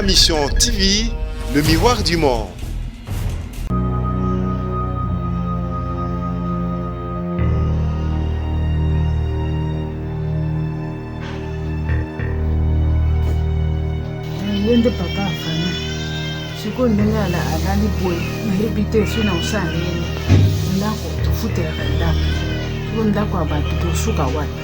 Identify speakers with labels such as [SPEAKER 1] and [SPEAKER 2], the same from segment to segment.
[SPEAKER 1] Ma Mission TV, le miroir du monde.
[SPEAKER 2] Yende papa afanya siko ndenge alali boye nayebi te so na osala yene ndako tofutelaka ndako siko ndako ya bato tosuka wapi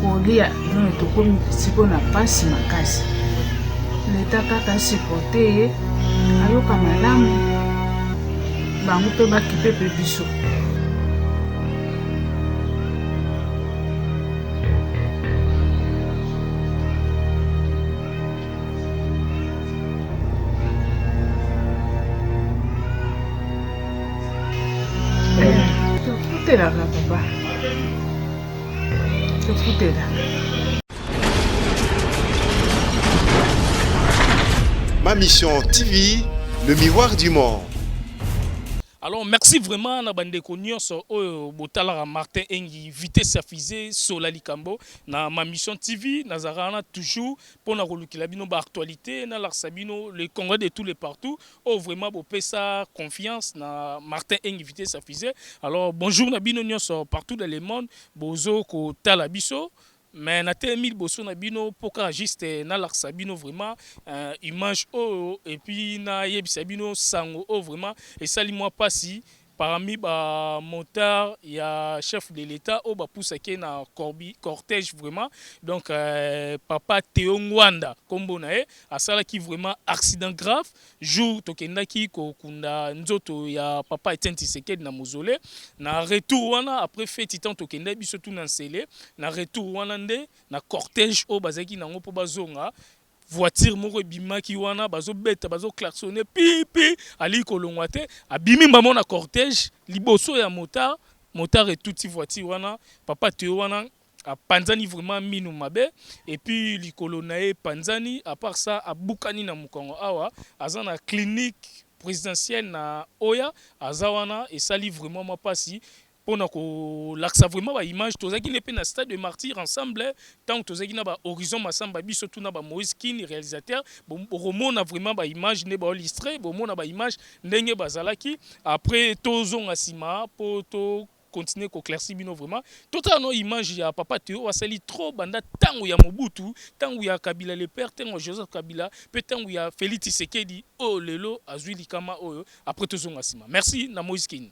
[SPEAKER 2] kolia none tokomi siko na pasi makasi leta kaka sipote ye ayoka malamu bango mpe bakipe mpe biso. Papa.
[SPEAKER 1] Ma Mission TV, le miroir du monde.
[SPEAKER 3] Alors merci vraiment na bandeko nyonso oyo botala Martin Engi vitesse affiché Solali Kambo na Ma Mission TV nazarana toujours pour na kolukila bino ba actualité na l'arsabino les congrès de tous les partout oh vraiment bo pesa confiance na Martin Engi vitesse affiché. Alors bonjour na bino nyonso partout dans le monde bozo ko tala biso. Mais na te mille bosso na bino poka juste na l'arsabino vraiment image oh et puis na yebisabino sango oh vraiment et sali moi pas si parmi ba motard il y a chef de l'état au ba poussake na cortège vraiment donc papa Théo Ngwanda kombo na e asala ki vraiment accident grave jour tokenda ki ko kunda nzoto ya papa Etienne Tshisekedi na mausolée na retour wana après fait titan tokenda biso tout na nsele na retour wana nde na cortège au bazaki nango po bazonga voiture moko bimaki wana bazo beta bazo klaxonner pipi ali kolongwa te abimi mbamo na cortège liboso ya motard et toute voiture wana papa Théo wana a panzani vraiment minu mabe et puis likolo nae panzani à part ça a bukani na mukongo awa azana clinique présidentielle na oya azawana et sali vraiment ma pasi pour nous l'accès vraiment à image tous qui n'est pas na stade de martyr ensemble tant tous qui n'a pas horizon masamba biso tout n'a pas Moïse Kin réalisateur bon roman a vraiment ba image ne ba illustré bon mon a ba image ndenge bazalaki après tozon asima pour to continuer ko clairci bino vraiment totalement image ya papa Théo asali trop banda tango ya Mobutu tango ya Kabila le père tango Joseph Kabila peut tango ya Félix Tshisekedi oh lelo azui likama oyo après tozon asima merci na Moïse Kin.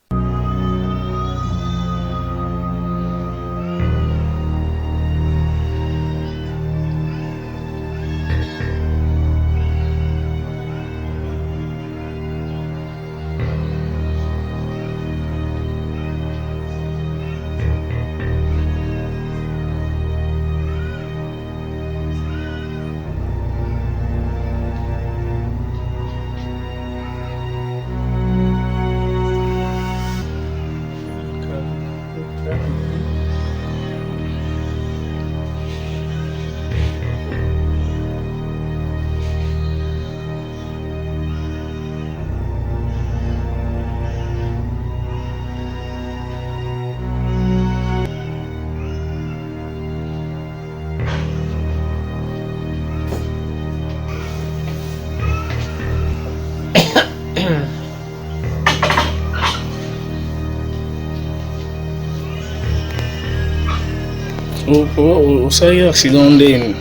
[SPEAKER 3] Usai accident ndeni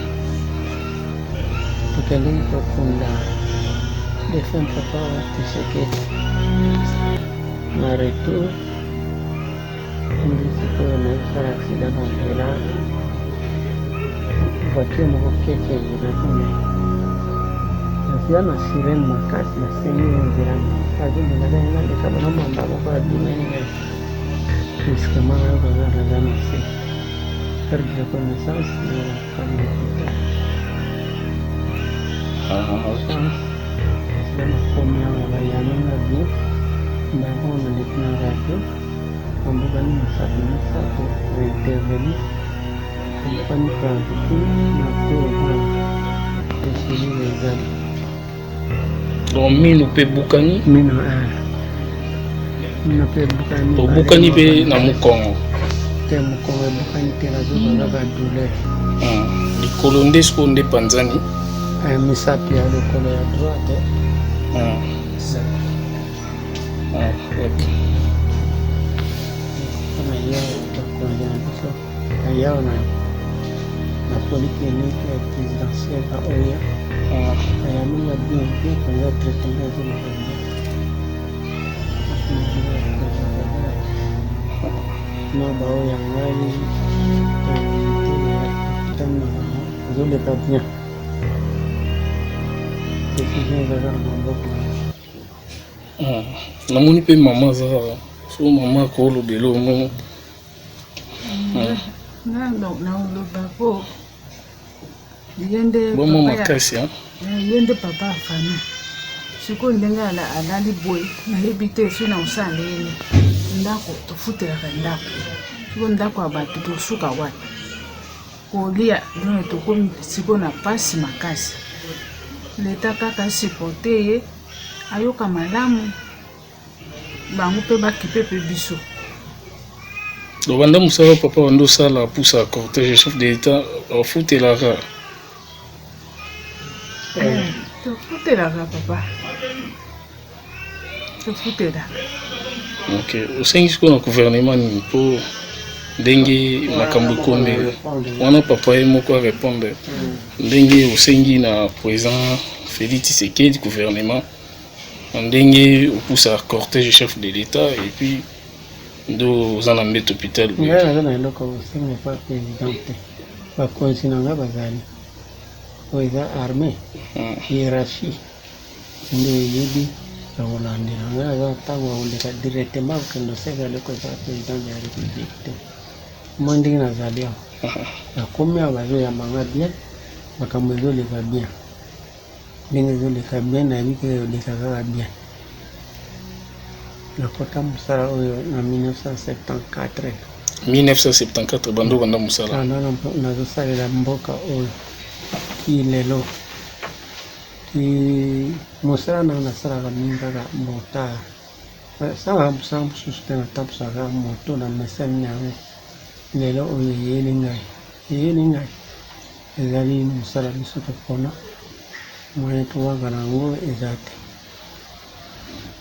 [SPEAKER 4] tukali kukunda defend papa wa Tshisekedi na retour ndisiko na sara accident ndela voiture moko keke inakuna nasiana sirene makasi na sengi nzirani kazi ndela ndeka bana mamba kwa dimene iskamana kwa zana se perdre de connaissance de la famille. C'est la première radio, d'abord on est dans la radio, on va nous faire ça pour intervenir. On va nous faire tout, les âmes.
[SPEAKER 3] Donc, Mino pe Bukani?
[SPEAKER 4] Mino pe Bukani.
[SPEAKER 3] Bukani pe na Mukongo.
[SPEAKER 4] Mukongo Bukani te la zone la douleur.
[SPEAKER 3] Likolo nde sko nde panzani
[SPEAKER 4] misapi ya lokolo ya droite.
[SPEAKER 3] Ok.
[SPEAKER 4] Kama yao bakonzi na biso ayao na polyclinique ya présidentielle ya oya ayaminga bien bien kwanza traitement ezolokanga na baoyo ngai tana ezoleka bien décision ezaka na maboko
[SPEAKER 3] namoni mpe mama aza so mama akolobela omo
[SPEAKER 2] naoloba po ye
[SPEAKER 3] bomo makasi
[SPEAKER 2] nde papa afami sikoyo ndenge alali boye nayebi te so na osala yene ndako tofutelaka ndako sikoyo ndako ya bato tosuka wana kolia none tokomi sikoyo na pasi makasi leta kaka siporte ye ayoka malamu bango mpe bakipe mpe biso
[SPEAKER 3] lobanda mosala papa banda osala pusa cortège chef de l'état afutelaka
[SPEAKER 2] tofutelaka papa tofutelaka.
[SPEAKER 3] ok osengi sikoyo na gouvernement nini mpo ndenge makambo ekombe wana papa ye moko arépondre ndenge osengi na président Félix Tshisekedi gouvernement ndenge opusa cortège chef de l'état et puis ndo oza na mbete hôpital
[SPEAKER 4] ngai naza na eloko osenga pa président te bakonzi na ngai bazali oyo eza armée hiérarchie nde oyebi akolandela ngai aza ntango akoleka directement kokende oseka eloko eza président ya république te moi ndenge nazali awa nakomi awa bazoyamba nga bien makambo ezoleka bien ndenge ezoleka bien nayebi ke oleka kaka bien nakota mosala oyo na 1974
[SPEAKER 3] 1974 bando banda mosala
[SPEAKER 4] nazosalela mboka oyo ti lelo ti mosala nanga nasalaka mingi kaka motard salaka mosala mosusu te natambusaka moto na mesani yango lelo oyo eyeli ngai ezali mosala biso topona moyen towanga na yango eza te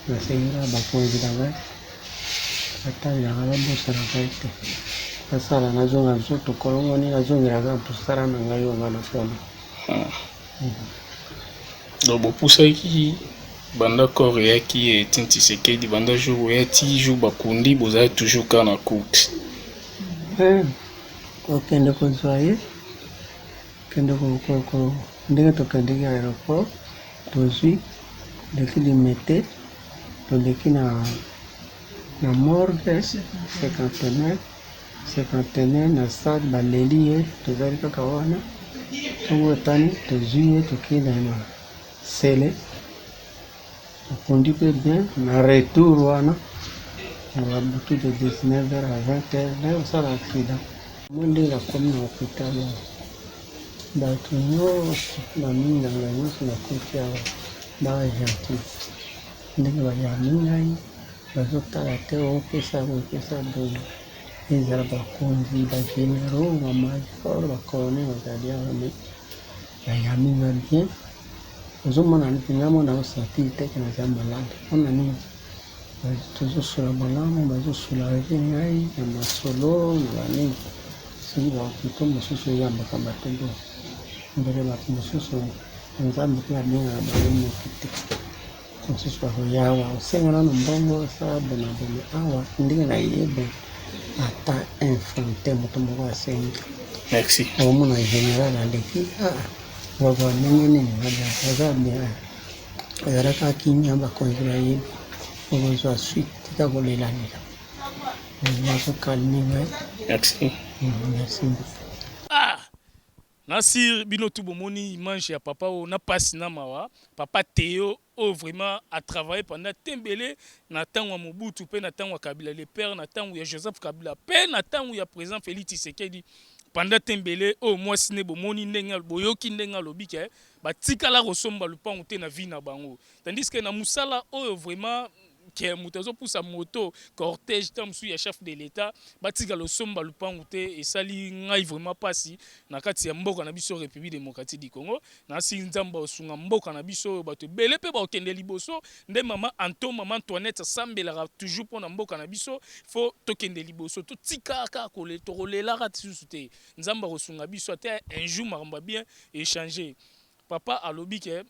[SPEAKER 4] nasengela bakonzi na ngai batalelaka babosana ngai te basala nazonga nzoto kolongoni nazongelaka mposala na ngai oyo nga napona
[SPEAKER 3] donc bopusaki banda corps eyaki Etienne Tshisekedi banda jour oyati jour bakundi bozali toujours ka na courte
[SPEAKER 4] okende kozwa ye kende ndenge tokendeki aéroport tozwi leki limete toleki na morgue cinquantenaire na stade baleli ye tozali kaka wana ntongo etani tozwi ye tokende na sele tokundi mpe bien na retour wana na babutu de 19h à 20h na osala accident mo ndenge nakomi na hôpital awa bato nyonso baminganga nyonso nakoki awa baa gentil ndenge bayambi ngai bazotala te opesa boye ezala bakonzi bagénéraux bamajor bacolonel bazali awa me bayambi nga bien ozomona mpinga mona osatili teke naza malade mpona nini tozosula malamu bazosula eve ngai na masolo na banini soki bahopito mosusu eyambaka bato bo mbele bato mosusu nzambe mpe abengaka bango moki te mosusu bakoyawa osengana na mbongo osala bonabone awa ndenge nayebe ata infante moto moko asengi
[SPEAKER 3] merci
[SPEAKER 4] omona général aleki wakwa ndenge nini aza bien azalaka kimia bakonzi bayebi okozwa suite tika kolelalela nazokalmi ngai
[SPEAKER 3] merci
[SPEAKER 4] merci
[SPEAKER 3] nasi bino tu bomoni image ya papa o na pasi na mawa papa Théo o vraiment a travaillé pendant tembele na tango Mobutu pe na tango Kabila le père na tango ya Joseph Kabila pe na tango ya président Félix Tshisekedi pendant tembele o moi sine bomoni ndenga boyoki ndenga lobike batikala kosomba lupango te na vie na bango tandis que na musala o vraiment ke moto azopusa moto cortège ta mosusu ya chef de l'état batika losomba lupangu te esali ngai vraiment pasi na kati ya mboka na biso république démocratique du Congo nasi nzamba osunga mboka na biso bato ebele mpe bakokende liboso nde mama Antoinette asambelaka toujours mpo na mboka na biso fo tokende liboso totikaka tokolelaka tisusu te nzamba kosunga biso ate un jour makambo bien échanger papa alobi ke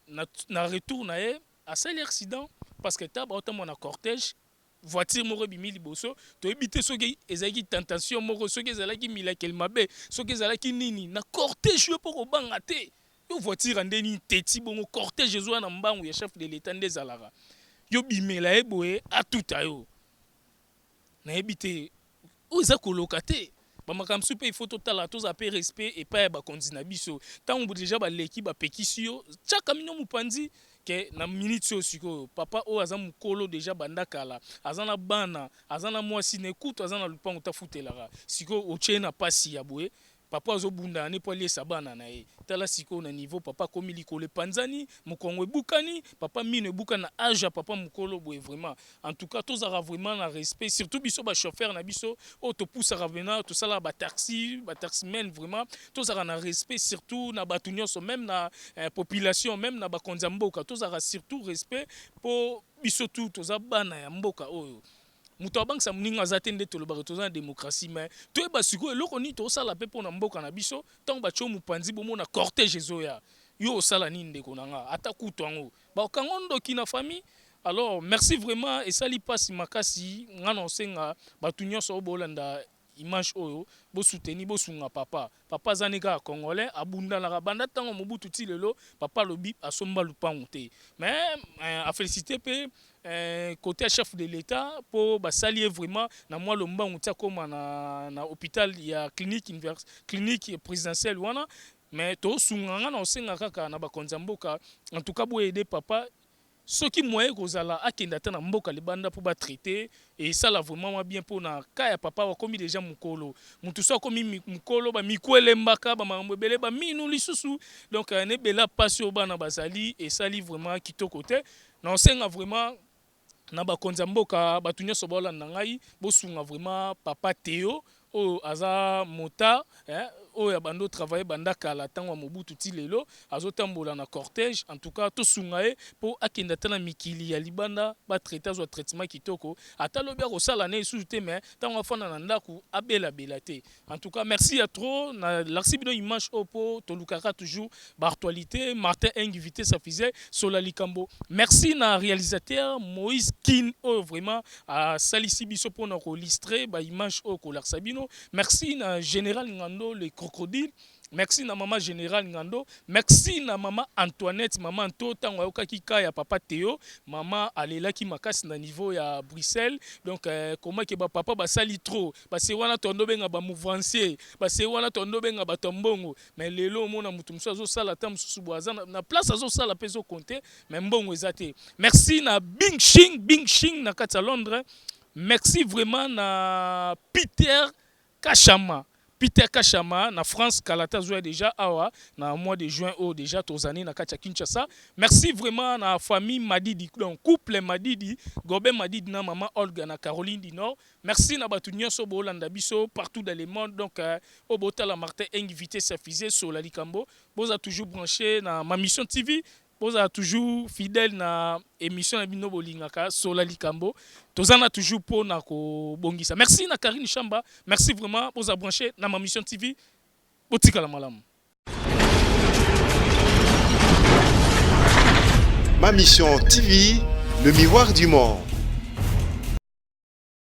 [SPEAKER 3] na retour na ye asali accident parce que taba otamo na cortège voiture moko bimi liboso toyebi te soki ezalaki tentation moko soki ezalaki milakeli mabe soki ezalaki nini na cortège yo mpo kobanga te yo voiture ndeni teti bongo cortège ezwa na mbangu ya chef de l'état nde ezalaka yo bimela ye boye atuta yo nayebi te oyo eza koloka te bamakambo mpe il faut totala tozala mpe respect epai ya bakonzi na biso ntango deja baleki bapekisi yo tiaka mino mopanzi ke na minute oyo sikoyo papa oyo aza mokolo deja banda kala aza na bana aza na mwasi na ekutu aza na lupango tafutelaka sikoyo otie na pasi ya boye papa azobunda ne po aliesa bana na ye tala sikoyo na niveau papa komi likolo epanzani mokongo ebukani papa mino ebukani na age ya papa mokolo boye vraiment en tout cas tozalaka vraiment na respect surtout biso bachauffeur na biso oyo topusaka vraiment tosalaka bataximen vraiment tozalaka na respect surtout na bato nyonso même na population même na bakonzi ya mboka tozalaka surtout respect mpo biso tu toza bana ya mboka oyo muto abangisa muninga aza te nde tolobaka toza na démocratie mais toyeba sikoyo eloko nini tosala mpe mpo na mboka na biso ntango batyo mopanzi bomona cortège ezoya yo osala nini ndeko na nga ata kutu yango bakanga ndoki na famille alors merci vraiment esali mpasi makasi nga na osenga bato nyonso oyo bolanda image oyo bosoutenir bosunga papa aza ne kaka congolais abundanaka banda ntango mobutu ti lelo papa alobi asomba lupangu te mais afélicité mpe côté chef de l'état pour basali vraiment na mwa lombangu tia koma na hôpital ya clinique présidentielle wana mais to sunganga na osenga kaka na bakonza mboka en tout cas bo aider papa soki moye kozala akenda ta na mboka libanda pour ba traiter et ça là vraiment bien pour na ka ya papa wakomi déjà mukolo mutu so komi mukolo ba mikwele mbaka ba mambo belé ba minu lisusu donc ne bela passion bana bazali et sali vraiment kitoko te na osenga vraiment na bakonza mboka batu nyonso bolanda ngai bosunga vraiment papa Théo o aza mota oyo bando travailler banda kala tango mobutu ti lelo azotambola na cortège en tout cas to sunga ye po akenda tana mikili ya libanda ba traiter zo traitement kitoko atalobi ko sala ne sous te mais tango afana na ndaku abela belate en tout cas merci à trop na l'arsi bino image opo to lukaka toujours ba actualité Martin invité ça faisait Solali Kambo merci na réalisateur Moïse Kin oh vraiment a salisi biso pour na ko illustrer ba image o ko l'arsa bino merci na général Ngando le crocodile merci na maman général Ngando merci na maman Antoinette maman Anto tango ayokaki ka ya papa Théo maman alelaki makasi na niveau ya Bruxelles donc comment que ba papa basali trop parce wana tondo benga ba mouvancier parce wana tondo benga ba tombongo mais lelo mona mutu muso azo sala tam susu boaza na place azo sala peso compter mais mbongo ezate merci na Bing Shing na kati ya Londres merci vraiment na Peter Kachama na France Kalata zoya déjà awa na mois de juin au déjà tozani na kati ya Kinshasa merci vraiment na famille Madidi donc couple Madidi Gobe Madidi na maman Olga na Caroline du Nord merci na batu nyonso bolanda biso partout dans le monde donc au botala Martin invité sa fusée Solali Kambo boza toujours branché na ma mission TV boza toujours fidèle na émission na bino bolingaka Solali Kambo tozana toujours pour na ko bongisa merci na Karine Chamba merci vraiment boza branché na ma mission TV botika la malamu
[SPEAKER 1] Ma mission TV, le miroir du monde.